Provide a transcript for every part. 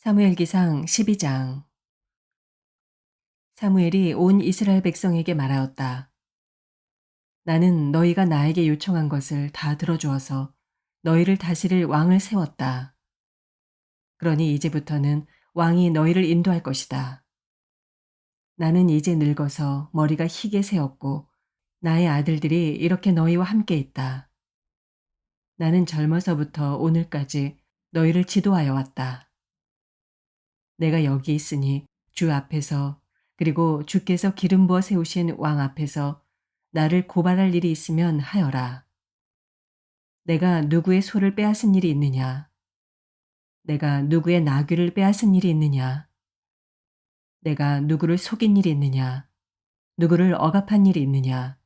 사무엘기상 12장. 사무엘이 온 이스라엘 백성에게 말하였다. 나는 너희가 나에게 요청한 것을 다 들어주어서 너희를 다스릴 왕을 세웠다. 그러니 이제부터는 왕이 너희를 인도할 것이다. 나는 이제 늙어서 머리가 희게 새었고 나의 아들들이 이렇게 너희와 함께 있다. 나는 젊어서부터 오늘까지 너희를 지도하여 왔다. 내가 여기 있으니 주 앞에서 그리고 주께서 기름 부어 세우신 왕 앞에서 나를 고발할 일이 있으면 하여라. 내가 누구의 소를 빼앗은 일이 있느냐? 내가 누구의 나귀를 빼앗은 일이 있느냐? 내가 누구를 속인 일이 있느냐? 누구를 억압한 일이 있느냐?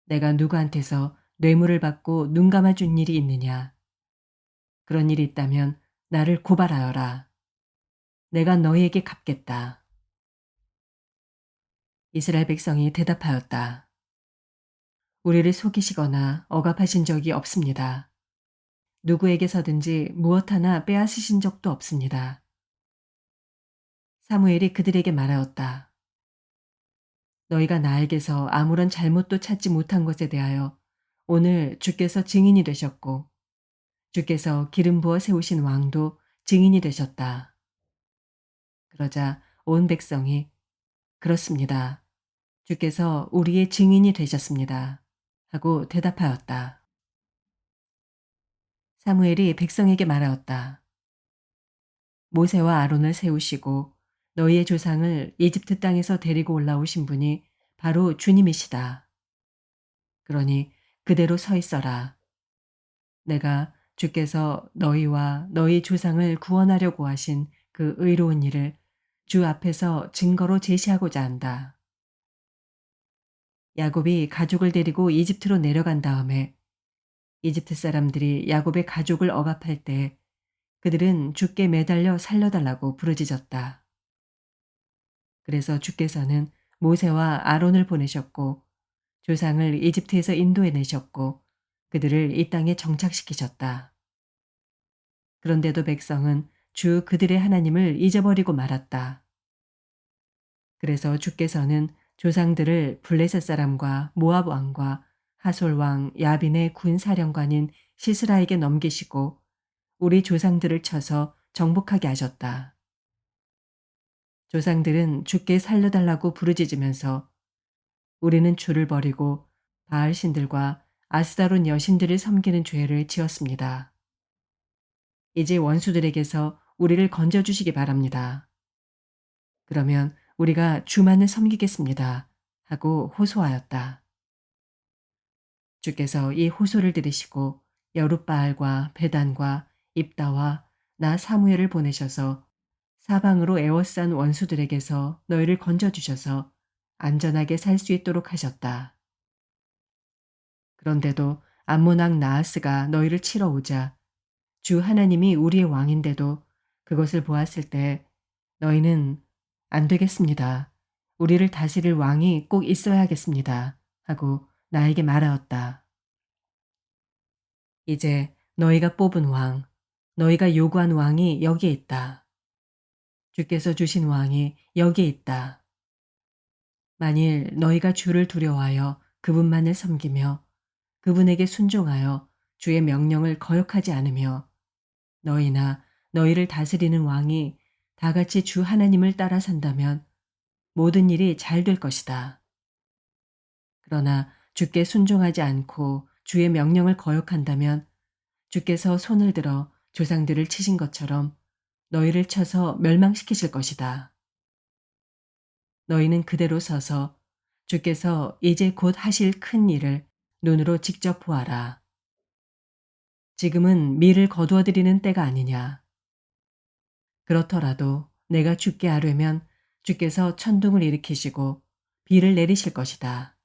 내가 누구한테서 뇌물을 받고 눈 감아준 일이 있느냐? 그런 일이 있다면 나를 고발하여라. 내가 너희에게 갚겠다. 이스라엘 백성이 대답하였다. 우리를 속이시거나 억압하신 적이 없습니다. 누구에게서든지 무엇 하나 빼앗으신 적도 없습니다. 사무엘이 그들에게 말하였다. 너희가 나에게서 아무런 잘못도 찾지 못한 것에 대하여 오늘 주께서 증인이 되셨고 주께서 기름 부어 세우신 왕도 증인이 되셨다. 그러자 온 백성이 그렇습니다. 주께서 우리의 증인이 되셨습니다. 하고 대답하였다. 사무엘이 백성에게 말하였다. 모세와 아론을 세우시고 너희의 조상을 이집트 땅에서 데리고 올라오신 분이 바로 주님이시다. 그러니 그대로 서 있어라. 내가 주께서 너희와 너희 조상을 구원하려고 하신 그 의로운 일을 주 앞에서 증거로 제시하고자 한다. 야곱이 가족을 데리고 이집트로 내려간 다음에 이집트 사람들이 야곱의 가족을 억압할 때 그들은 주께 매달려 살려달라고 부르짖었다. 그래서 주께서는 모세와 아론을 보내셨고 조상을 이집트에서 인도해내셨고 그들을 이 땅에 정착시키셨다. 그런데도 백성은 주 그들의 하나님을 잊어버리고 말았다. 그래서 주께서는 조상들을 블레셋 사람과 모압 왕과 하솔 왕 야빈의 군 사령관인 시스라에게 넘기시고 우리 조상들을 쳐서 정복하게 하셨다. 조상들은 주께 살려달라고 부르짖으면서 우리는 주를 버리고 바알 신들과 아스다론 여신들을 섬기는 죄를 지었습니다. 이제 원수들에게서 우리를 건져주시기 바랍니다. 그러면 우리가 주만을 섬기겠습니다. 하고 호소하였다. 주께서 이 호소를 들으시고 여룻바알과 베단과 입다와 나 사무엘을 보내셔서 사방으로 에워싼 원수들에게서 너희를 건져주셔서 안전하게 살 수 있도록 하셨다. 그런데도 암몬 왕 나하스가 너희를 치러 오자 주 하나님이 우리의 왕인데도 그것을 보았을 때 너희는 안 되겠습니다. 우리를 다스릴 왕이 꼭 있어야겠습니다. 하고 나에게 말하였다. 이제 너희가 뽑은 왕, 너희가 요구한 왕이 여기에 있다. 주께서 주신 왕이 여기에 있다. 만일 너희가 주를 두려워하여 그분만을 섬기며 그분에게 순종하여 주의 명령을 거역하지 않으며 너희나 너희를 다스리는 왕이 다 같이 주 하나님을 따라 산다면 모든 일이 잘 될 것이다. 그러나 주께 순종하지 않고 주의 명령을 거역한다면 주께서 손을 들어 조상들을 치신 것처럼 너희를 쳐서 멸망시키실 것이다. 너희는 그대로 서서 주께서 이제 곧 하실 큰 일을 눈으로 직접 보아라. 지금은 밀을 거두어드리는 때가 아니냐. 그렇더라도 내가 주께 아뢰면 주께서 천둥을 일으키시고 비를 내리실 것이다.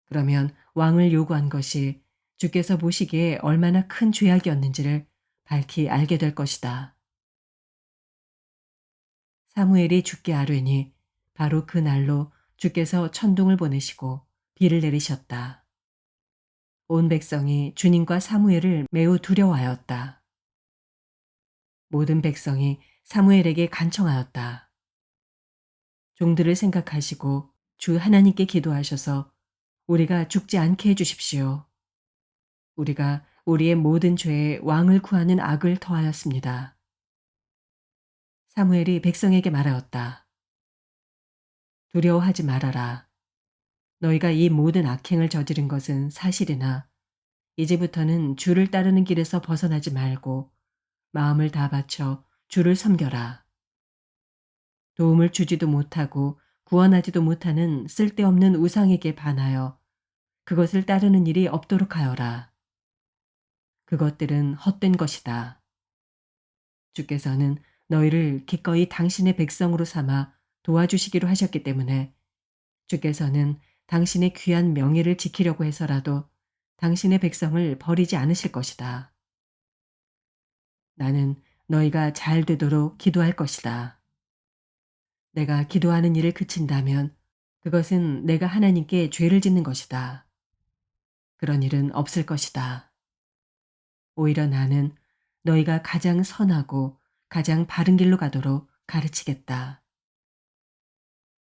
그러면 왕을 요구한 것이 주께서 보시기에 얼마나 큰 죄악이었는지를 밝히 알게 될 것이다. 사무엘이 주께 아뢰니 바로 그 날로 주께서 천둥을 보내시고 비를 내리셨다. 온 백성이 주님과 사무엘을 매우 두려워하였다. 모든 백성이 사무엘에게 간청하였다. 종들을 생각하시고 주 하나님께 기도하셔서 우리가 죽지 않게 해주십시오. 우리가 우리의 모든 죄에 왕을 구하는 악을 더하였습니다. 사무엘이 백성에게 말하였다. 두려워하지 말아라. 너희가 이 모든 악행을 저지른 것은 사실이나 이제부터는 주를 따르는 길에서 벗어나지 말고 마음을 다 바쳐 주를 섬겨라. 도움을 주지도 못하고 구원하지도 못하는 쓸데없는 우상에게 반하여 그것을 따르는 일이 없도록 하여라. 그것들은 헛된 것이다. 주께서는 너희를 기꺼이 당신의 백성으로 삼아 도와주시기로 하셨기 때문에 주께서는 당신의 귀한 명예를 지키려고 해서라도 당신의 백성을 버리지 않으실 것이다. 나는 너희가 잘 되도록 기도할 것이다. 내가 기도하는 일을 그친다면 그것은 내가 하나님께 죄를 짓는 것이다. 그런 일은 없을 것이다. 오히려 나는 너희가 가장 선하고 가장 바른 길로 가도록 가르치겠다.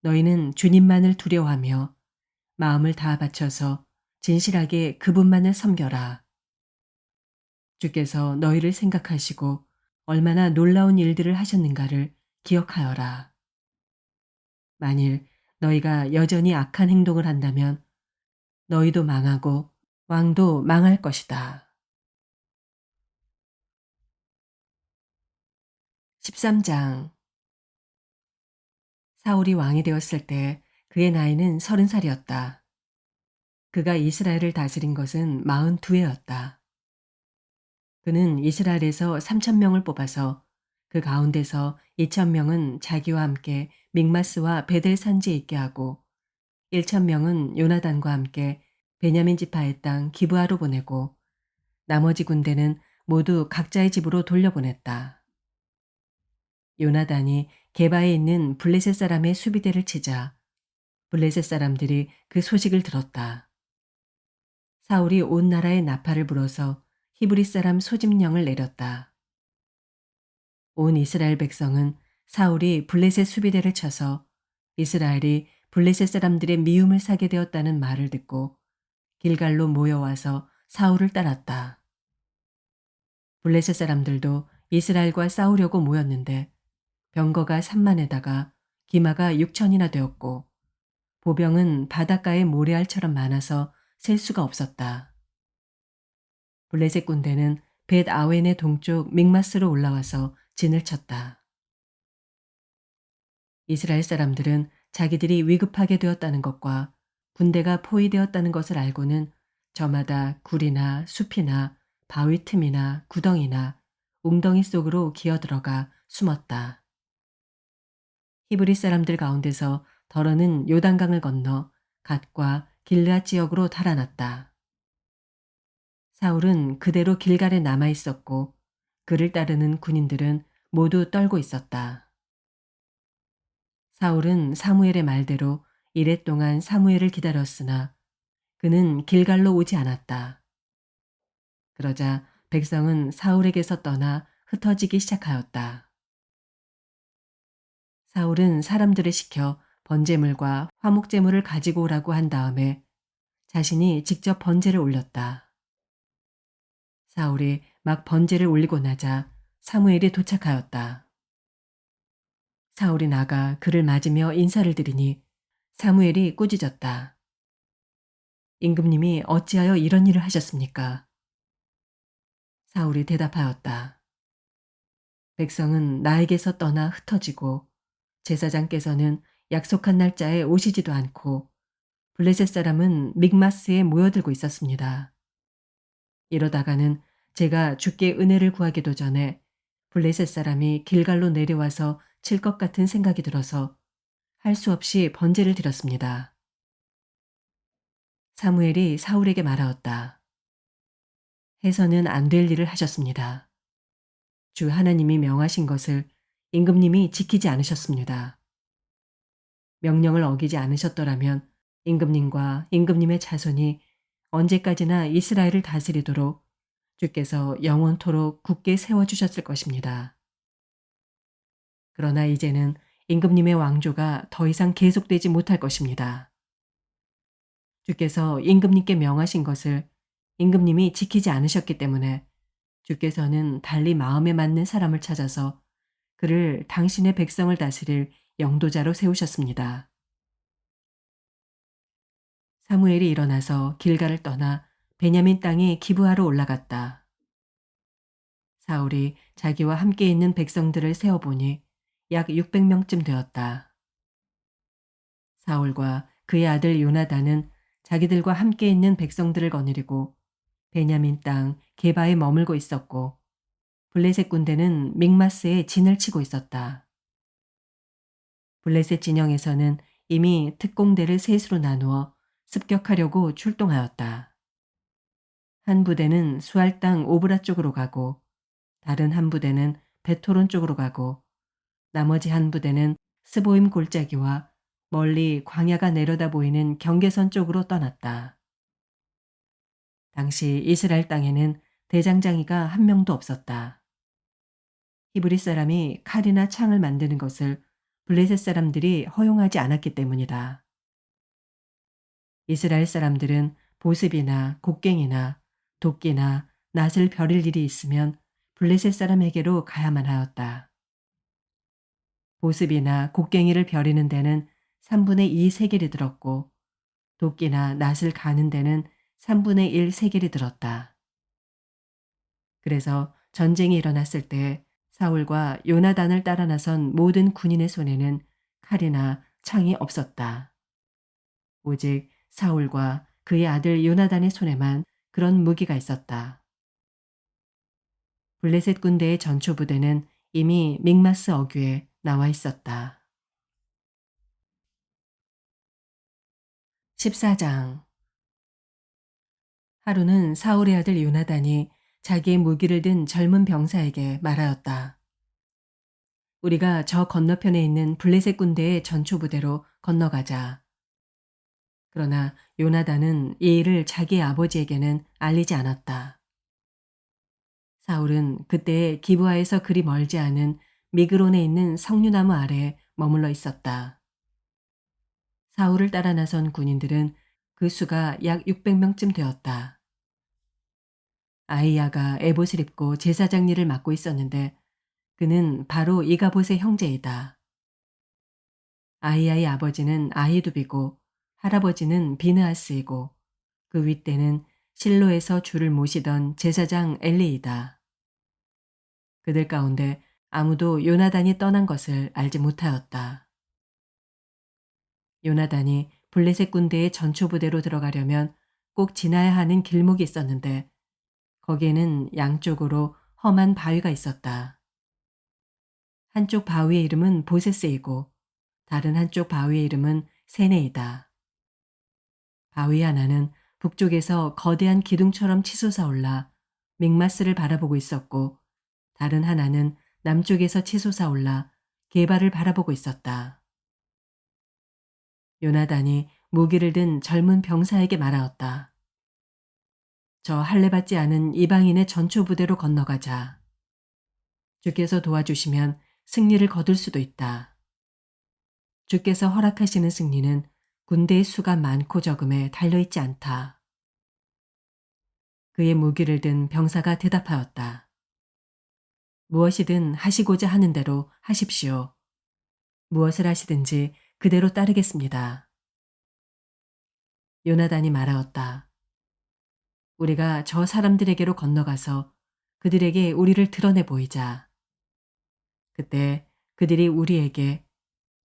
너희는 주님만을 두려워하며 마음을 다 바쳐서 진실하게 그분만을 섬겨라. 주께서 너희를 생각하시고 얼마나 놀라운 일들을 하셨는가를 기억하여라. 만일 너희가 여전히 악한 행동을 한다면 너희도 망하고 왕도 망할 것이다. 13장. 사울이 왕이 되었을 때 그의 나이는 30살이었다. 그가 이스라엘을 다스린 것은 42해였다. 그는 이스라엘에서 3,000명을 뽑아서 그 가운데서 2,000명은 자기와 함께 믹마스와 베델 산지에 있게 하고 1,000명은 요나단과 함께 베냐민 지파의 땅 기브아로 보내고 나머지 군대는 모두 각자의 집으로 돌려보냈다. 요나단이 게바에 있는 블레셋 사람의 수비대를 치자 블레셋 사람들이 그 소식을 들었다. 사울이 온 나라에 나팔을 불어서 히브리 사람 소집령을 내렸다. 온 이스라엘 백성은 사울이 블레셋 수비대를 쳐서 이스라엘이 블레셋 사람들의 미움을 사게 되었다는 말을 듣고 길갈로 모여와서 사울을 따랐다. 블레셋 사람들도 이스라엘과 싸우려고 모였는데 병거가 3만에다가 기마가 6천이나 되었고 보병은 바닷가의 모래알처럼 많아서 셀 수가 없었다. 블레셋 군대는 벳 아웬의 동쪽 믹마스로 올라와서 진을 쳤다. 이스라엘 사람들은 자기들이 위급하게 되었다는 것과 군대가 포위되었다는 것을 알고는 저마다 굴이나 숲이나 바위 틈이나 구덩이나 웅덩이 속으로 기어들어가 숨었다. 히브리 사람들 가운데서 더러는 요단강을 건너 갓과 길르앗 지역으로 달아났다. 사울은 그대로 길갈에 남아 있었고 그를 따르는 군인들은 모두 떨고 있었다. 사울은 사무엘의 말대로 이랫동안 사무엘을 기다렸으나 그는 길갈로 오지 않았다. 그러자 백성은 사울에게서 떠나 흩어지기 시작하였다. 사울은 사람들을 시켜 번제물과 화목제물을 가지고 오라고 한 다음에 자신이 직접 번제를 올렸다. 사울이 막 번제를 올리고 나자 사무엘이 도착하였다. 사울이 나가 그를 맞으며 인사를 드리니 사무엘이 꾸짖었다. 임금님이 어찌하여 이런 일을 하셨습니까? 사울이 대답하였다. 백성은 나에게서 떠나 흩어지고 제사장께서는 약속한 날짜에 오시지도 않고 블레셋 사람은 믹마스에 모여들고 있었습니다. 이러다가는 제가 주께 은혜를 구하기도 전에 블레셋 사람이 길갈로 내려와서 칠 것 같은 생각이 들어서 할 수 없이 번제를 드렸습니다. 사무엘이 사울에게 말하였다. 해서는 안 될 일을 하셨습니다. 주 하나님이 명하신 것을 임금님이 지키지 않으셨습니다. 명령을 어기지 않으셨더라면 임금님과 임금님의 자손이 언제까지나 이스라엘을 다스리도록 주께서 영원토록 굳게 세워주셨을 것입니다. 그러나 이제는 임금님의 왕조가 더 이상 계속되지 못할 것입니다. 주께서 임금님께 명하신 것을 임금님이 지키지 않으셨기 때문에 주께서는 달리 마음에 맞는 사람을 찾아서 그를 당신의 백성을 다스릴 영도자로 세우셨습니다. 사무엘이 일어나서 길가를 떠나 베냐민 땅에 기브하러 올라갔다. 사울이 자기와 함께 있는 백성들을 세어보니 약 600명쯤 되었다. 사울과 그의 아들 요나단은 자기들과 함께 있는 백성들을 거느리고 베냐민 땅 게바에 머물고 있었고 블레셋 군대는 믹마스에 진을 치고 있었다. 블레셋 진영에서는 이미 특공대를 셋으로 나누어 습격하려고 출동하였다. 한 부대는 수알 땅 오브라 쪽으로 가고 다른 한 부대는 베토론 쪽으로 가고 나머지 한 부대는 스보임 골짜기와 멀리 광야가 내려다 보이는 경계선 쪽으로 떠났다. 당시 이스라엘 땅에는 대장장이가 한 명도 없었다. 히브리 사람이 칼이나 창을 만드는 것을 블레셋 사람들이 허용하지 않았기 때문이다. 이스라엘 사람들은 보습이나 곡괭이나 도끼나 낫을 벼릴 일이 있으면 블레셋 사람에게로 가야만 하였다. 보습이나 곡괭이를 벼리는 데는 3분의 2 세겔이 들었고 도끼나 낫을 가는 데는 3분의 1 세겔이 들었다. 그래서 전쟁이 일어났을 때 사울과 요나단을 따라 나선 모든 군인의 손에는 칼이나 창이 없었다. 오직 사울과 그의 아들 요나단의 손에만 그런 무기가 있었다. 블레셋 군대의 전초 부대는 이미 믹마스 어귀에 나와 있었다. 14장. 하루는 사울의 아들 요나단이 자기의 무기를 든 젊은 병사에게 말하였다. 우리가 저 건너편에 있는 블레셋 군대의 전초 부대로 건너가자. 그러나 요나단은 이 일을 자기의 아버지에게는 알리지 않았다. 사울은 그때 기브아에서 그리 멀지 않은 미그론에 있는 석류나무 아래에 머물러 있었다. 사울을 따라 나선 군인들은 그 수가 약 600명쯤 되었다. 아이야가 에봇을 입고 제사장 일을 맡고 있었는데 그는 바로 이가봇의 형제이다. 아이야의 아버지는 아히두비고 할아버지는 비느하스이고 그 윗대는 실로에서 줄을 모시던 제사장 엘리이다. 그들 가운데 아무도 요나단이 떠난 것을 알지 못하였다. 요나단이 블레셋 군대의 전초 부대로 들어가려면 꼭 지나야 하는 길목이 있었는데 거기에는 양쪽으로 험한 바위가 있었다. 한쪽 바위의 이름은 보세스이고 다른 한쪽 바위의 이름은 세네이다. 바위 하나는 북쪽에서 거대한 기둥처럼 치솟아 올라 믹마스를 바라보고 있었고 다른 하나는 남쪽에서 치솟아 올라 게바를 바라보고 있었다. 요나단이 무기를 든 젊은 병사에게 말하였다. 저 할례받지 않은 이방인의 전초 부대로 건너가자. 주께서 도와주시면 승리를 거둘 수도 있다. 주께서 허락하시는 승리는 군대의 수가 많고 적음에 달려있지 않다. 그의 무기를 든 병사가 대답하였다. 무엇이든 하시고자 하는 대로 하십시오. 무엇을 하시든지 그대로 따르겠습니다. 요나단이 말하였다. 우리가 저 사람들에게로 건너가서 그들에게 우리를 드러내 보이자. 그때 그들이 우리에게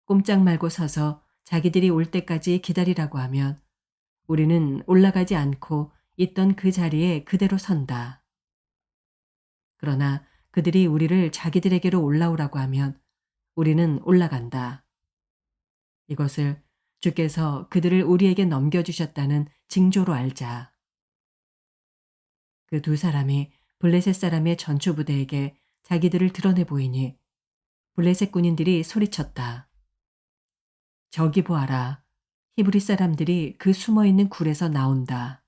꼼짝 말고 서서 자기들이 올 때까지 기다리라고 하면 우리는 올라가지 않고 있던 그 자리에 그대로 선다. 그러나 그들이 우리를 자기들에게로 올라오라고 하면 우리는 올라간다. 이것을 주께서 그들을 우리에게 넘겨주셨다는 징조로 알자. 그 두 사람이 블레셋 사람의 전초 부대에게 자기들을 드러내 보이니 블레셋 군인들이 소리쳤다. 저기 보아라. 히브리 사람들이 그 숨어있는 굴에서 나온다.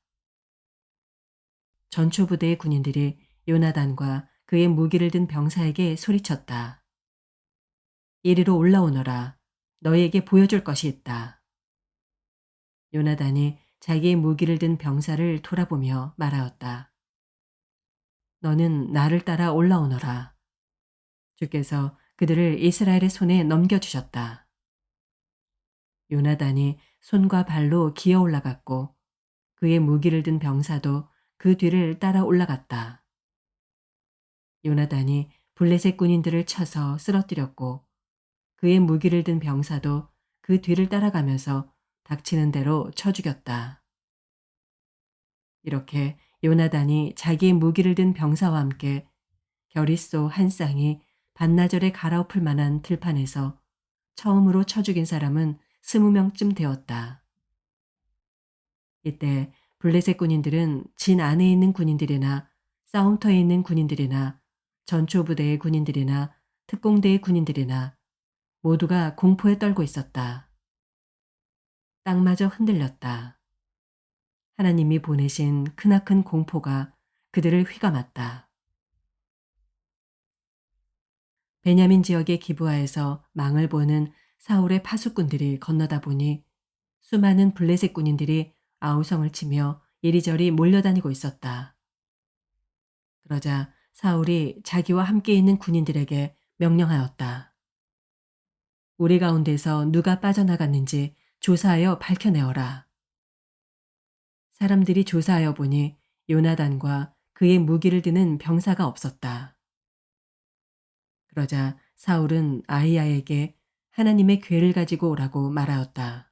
전초 부대의 군인들이 요나단과 그의 무기를 든 병사에게 소리쳤다. 이리로 올라오너라. 너희에게 보여줄 것이 있다. 요나단이 자기의 무기를 든 병사를 돌아보며 말하였다. 너는 나를 따라 올라오너라. 주께서 그들을 이스라엘의 손에 넘겨주셨다. 요나단이 손과 발로 기어 올라갔고 그의 무기를 든 병사도 그 뒤를 따라 올라갔다. 요나단이 블레셋 군인들을 쳐서 쓰러뜨렸고 그의 무기를 든 병사도 그 뒤를 따라가면서 닥치는 대로 쳐 죽였다. 이렇게 요나단이 자기의 무기를 든 병사와 함께 결의소 한 쌍이 반나절에 갈아엎을 만한 들판에서 처음으로 쳐 죽인 사람은 20명쯤 되었다. 이때 블레셋 군인들은 진 안에 있는 군인들이나 싸움터에 있는 군인들이나 전초부대의 군인들이나 특공대의 군인들이나 모두가 공포에 떨고 있었다. 땅마저 흔들렸다. 하나님이 보내신 크나큰 공포가 그들을 휘감았다. 베냐민 지역의 기브아에서 망을 보는 사울의 파수꾼들이 건너다 보니 수많은 블레셋 군인들이 아우성을 치며 이리저리 몰려다니고 있었다. 그러자 사울이 자기와 함께 있는 군인들에게 명령하였다. 우리 가운데서 누가 빠져나갔는지 조사하여 밝혀내어라. 사람들이 조사하여 보니 요나단과 그의 무기를 드는 병사가 없었다. 그러자 사울은 아히야에게 하나님의 궤를 가지고 오라고 말하였다.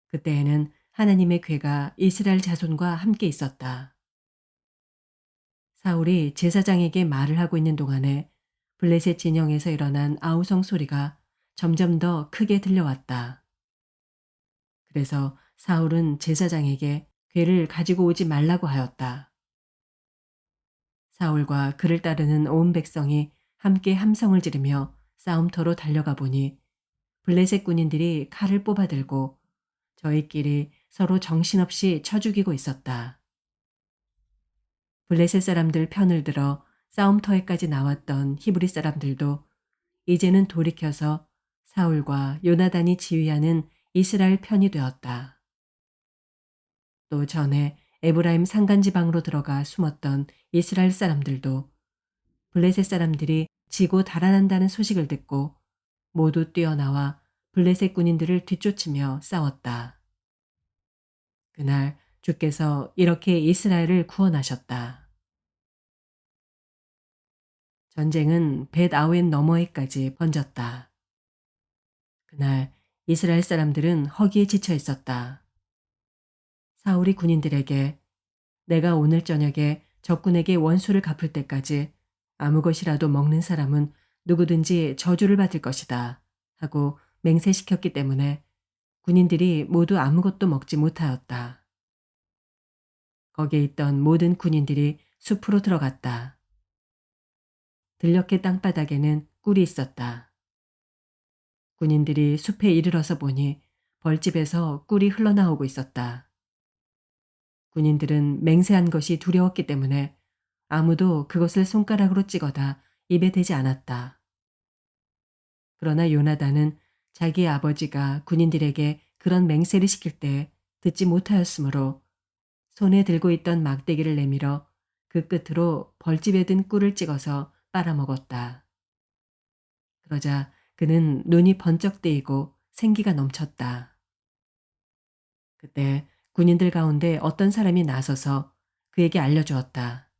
그때에는 하나님의 궤가 이스라엘 자손과 함께 있었다. 사울이 제사장에게 말을 하고 있는 동안에 블레셋 진영에서 일어난 아우성 소리가 점점 더 크게 들려왔다. 그래서 사울은 제사장에게 궤를 가지고 오지 말라고 하였다. 사울과 그를 따르는 온 백성이 함께 함성을 지르며 싸움터로 달려가 보니 블레셋 군인들이 칼을 뽑아들고 저희끼리 서로 정신없이 쳐 죽이고 있었다. 블레셋 사람들 편을 들어 싸움터에까지 나왔던 히브리 사람들도 이제는 돌이켜서 사울과 요나단이 지휘하는 이스라엘 편이 되었다. 또 전에 에브라임 산간지방으로 들어가 숨었던 이스라엘 사람들도 블레셋 사람들이 지고 달아난다는 소식을 듣고 모두 뛰어나와 블레셋 군인들을 뒤쫓으며 싸웠다. 그날 주께서 이렇게 이스라엘을 구원하셨다. 전쟁은 벳 아웬 너머에까지 번졌다. 그날 이스라엘 사람들은 허기에 지쳐 있었다. 사울이 군인들에게 내가 오늘 저녁에 적군에게 원수를 갚을 때까지 아무 것이라도 먹는 사람은 누구든지 저주를 받을 것이다 하고 맹세시켰기 때문에 군인들이 모두 아무것도 먹지 못하였다. 거기에 있던 모든 군인들이 숲으로 들어갔다. 들녘의 땅바닥에는 꿀이 있었다. 군인들이 숲에 이르러서 보니 벌집에서 꿀이 흘러나오고 있었다. 군인들은 맹세한 것이 두려웠기 때문에 아무도 그것을 손가락으로 찍어다 입에 대지 않았다. 그러나 요나단은 자기 아버지가 군인들에게 그런 맹세를 시킬 때 듣지 못하였으므로 손에 들고 있던 막대기를 내밀어 그 끝으로 벌집에 든 꿀을 찍어서 빨아먹었다. 그러자 그는 눈이 번쩍 뜨이고 생기가 넘쳤다. 그때 군인들 가운데 어떤 사람이 나서서 그에게 알려주었다.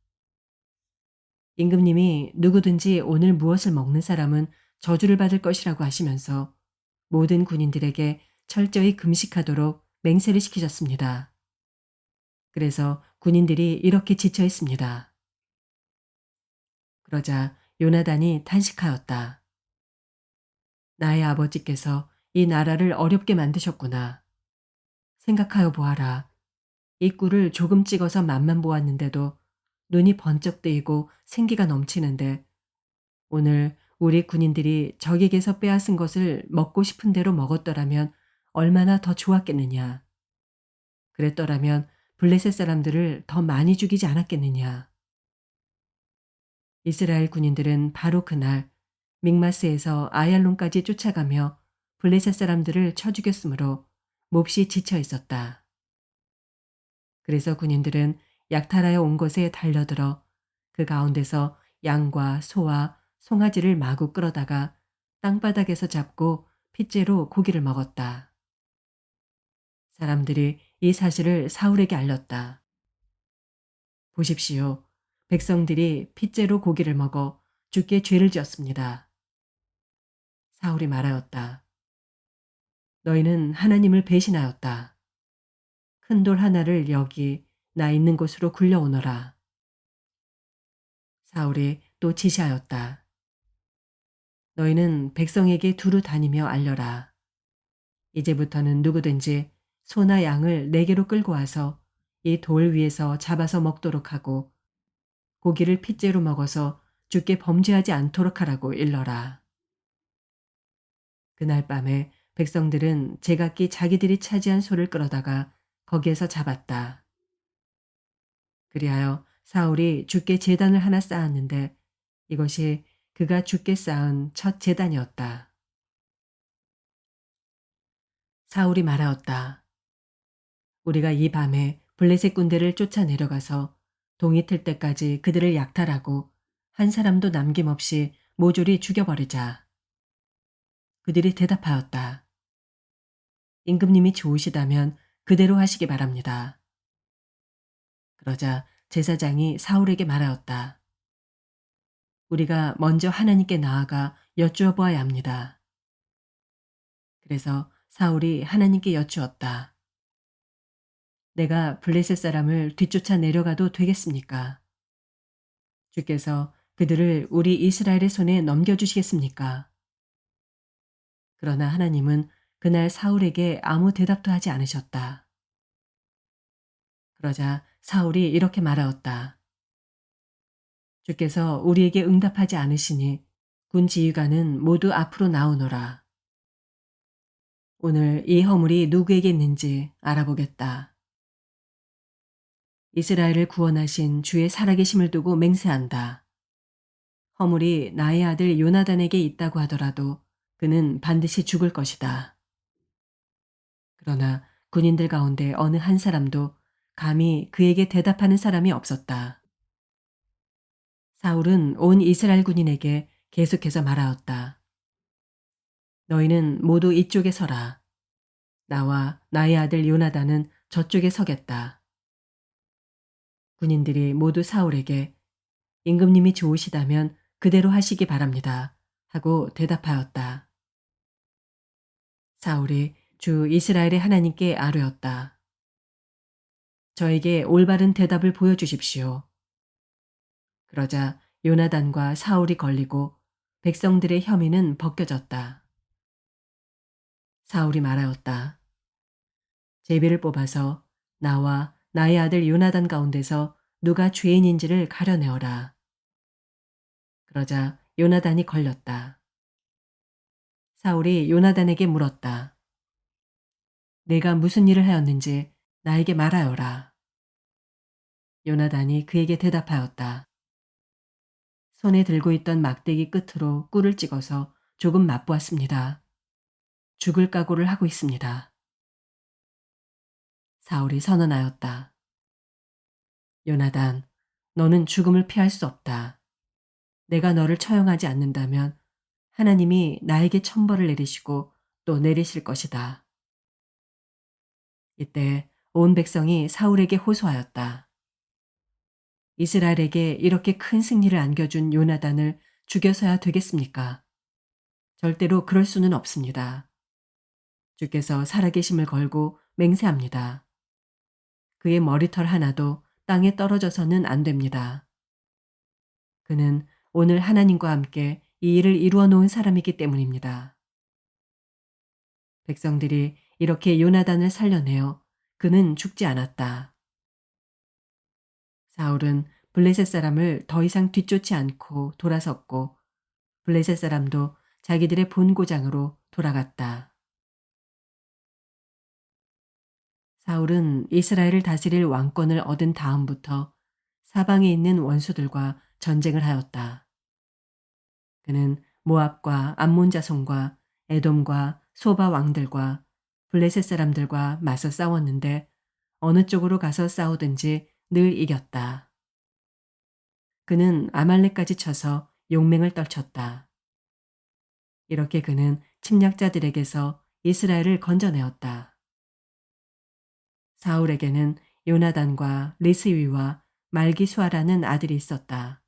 임금님이 누구든지 오늘 무엇을 먹는 사람은 저주를 받을 것이라고 하시면서 모든 군인들에게 철저히 금식하도록 맹세를 시키셨습니다. 그래서 군인들이 이렇게 지쳐 있습니다. 그러자 요나단이 탄식하였다. 나의 아버지께서 이 나라를 어렵게 만드셨구나. 생각하여 보아라. 이 꿀을 조금 찍어서 맛만 보았는데도 눈이 번쩍 뜨이고 생기가 넘치는데 오늘 우리 군인들이 적에게서 빼앗은 것을 먹고 싶은 대로 먹었더라면 얼마나 더 좋았겠느냐. 그랬더라면 블레셋 사람들을 더 많이 죽이지 않았겠느냐. 이스라엘 군인들은 바로 그날 믹마스에서 아얄론까지 쫓아가며 블레셋 사람들을 쳐 죽였으므로 몹시 지쳐 있었다. 그래서 군인들은 약탈하여 온 곳에 달려들어 그 가운데서 양과 소와 송아지를 마구 끌어다가 땅바닥에서 잡고 핏째로 고기를 먹었다. 사람들이 이 사실을 사울에게 알렸다. 보십시오. 백성들이 핏째로 고기를 먹어 주께 죄를 지었습니다. 사울이 말하였다. 너희는 하나님을 배신하였다. 큰 돌 하나를 여기 나 있는 곳으로 굴려오너라. 사울이 또 지시하였다. 너희는 백성에게 두루 다니며 알려라. 이제부터는 누구든지 소나 양을 내게로 끌고 와서 이 돌 위에서 잡아서 먹도록 하고 고기를 핏째로 먹어서 주께 범죄하지 않도록 하라고 일러라. 그날 밤에 백성들은 제각기 자기들이 차지한 소를 끌어다가 거기에서 잡았다. 그리하여 사울이 주께 제단을 하나 쌓았는데 이것이 그가 주께 쌓은 첫 제단이었다. 사울이 말하였다. 우리가 이 밤에 블레셋 군대를 쫓아 내려가서 동이 틀 때까지 그들을 약탈하고 한 사람도 남김없이 모조리 죽여버리자. 그들이 대답하였다. 임금님이 좋으시다면 그대로 하시기 바랍니다. 그러자 제사장이 사울에게 말하였다. 우리가 먼저 하나님께 나아가 여쭈어 보아야 합니다. 그래서 사울이 하나님께 여쭈었다. 내가 블레셋 사람을 뒤쫓아 내려가도 되겠습니까? 주께서 그들을 우리 이스라엘의 손에 넘겨주시겠습니까? 그러나 하나님은 그날 사울에게 아무 대답도 하지 않으셨다. 그러자 사울이 이렇게 말하였다. 주께서 우리에게 응답하지 않으시니 군 지휘관은 모두 앞으로 나오너라. 오늘 이 허물이 누구에게 있는지 알아보겠다. 이스라엘을 구원하신 주의 살아계심을 두고 맹세한다. 허물이 나의 아들 요나단에게 있다고 하더라도 그는 반드시 죽을 것이다. 그러나 군인들 가운데 어느 한 사람도 감히 그에게 대답하는 사람이 없었다. 사울은 온 이스라엘 군인에게 계속해서 말하였다. 너희는 모두 이쪽에 서라. 나와 나의 아들 요나단은 저쪽에 서겠다. 군인들이 모두 사울에게 임금님이 좋으시다면 그대로 하시기 바랍니다. 하고 대답하였다. 사울이 주 이스라엘의 하나님께 아뢰었다. 저에게 올바른 대답을 보여주십시오. 그러자 요나단과 사울이 걸리고 백성들의 혐의는 벗겨졌다. 사울이 말하였다. 제비를 뽑아서 나와 나의 아들 요나단 가운데서 누가 죄인인지를 가려내어라. 그러자 요나단이 걸렸다. 사울이 요나단에게 물었다. 내가 무슨 일을 하였는지 나에게 말하여라. 요나단이 그에게 대답하였다. 손에 들고 있던 막대기 끝으로 꿀을 찍어서 조금 맛보았습니다. 죽을 각오를 하고 있습니다. 사울이 선언하였다. 요나단, 너는 죽음을 피할 수 없다. 내가 너를 처형하지 않는다면 하나님이 나에게 천벌을 내리시고 또 내리실 것이다. 이때 온 백성이 사울에게 호소하였다. 이스라엘에게 이렇게 큰 승리를 안겨준 요나단을 죽여서야 되겠습니까? 절대로 그럴 수는 없습니다. 주께서 살아계심을 걸고 맹세합니다. 그의 머리털 하나도 땅에 떨어져서는 안 됩니다. 그는 오늘 하나님과 함께 이 일을 이루어 놓은 사람이기 때문입니다. 백성들이 이렇게 요나단을 살려내어 그는 죽지 않았다. 사울은 블레셋 사람을 더 이상 뒤쫓지 않고 돌아섰고 블레셋 사람도 자기들의 본고장으로 돌아갔다. 사울은 이스라엘을 다스릴 왕권을 얻은 다음부터 사방에 있는 원수들과 전쟁을 하였다. 그는 모압과 암몬 자손과 에돔과 소바 왕들과 블레셋 사람들과 맞서 싸웠는데 어느 쪽으로 가서 싸우든지 늘 이겼다. 그는 아말렉까지 쳐서 용맹을 떨쳤다. 이렇게 그는 침략자들에게서 이스라엘을 건져내었다. 사울에게는 요나단과 리스위와 말기수아라는 아들이 있었다.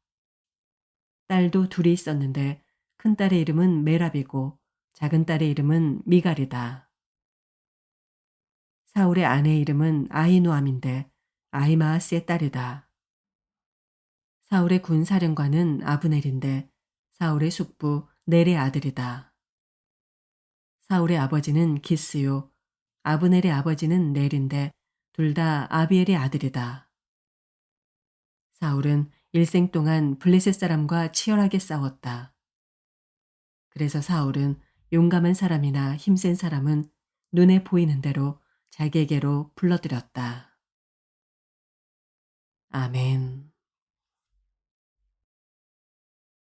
딸도 둘이 있었는데 큰딸의 이름은 메랍이고 작은딸의 이름은 미갈이다. 사울의 아내의 이름은 아히노암인데 아히마아스의 딸이다. 사울의 군사령관은 아브넬인데 사울의 숙부 넬의 아들이다. 사울의 아버지는 기스요, 아브넬의 아버지는 넬인데 둘 다 아비엘의 아들이다. 사울은 일생 동안 블레셋 사람과 치열하게 싸웠다. 그래서 사울은 용감한 사람이나 힘센 사람은 눈에 보이는 대로 자기에게로 불러들였다. 아멘.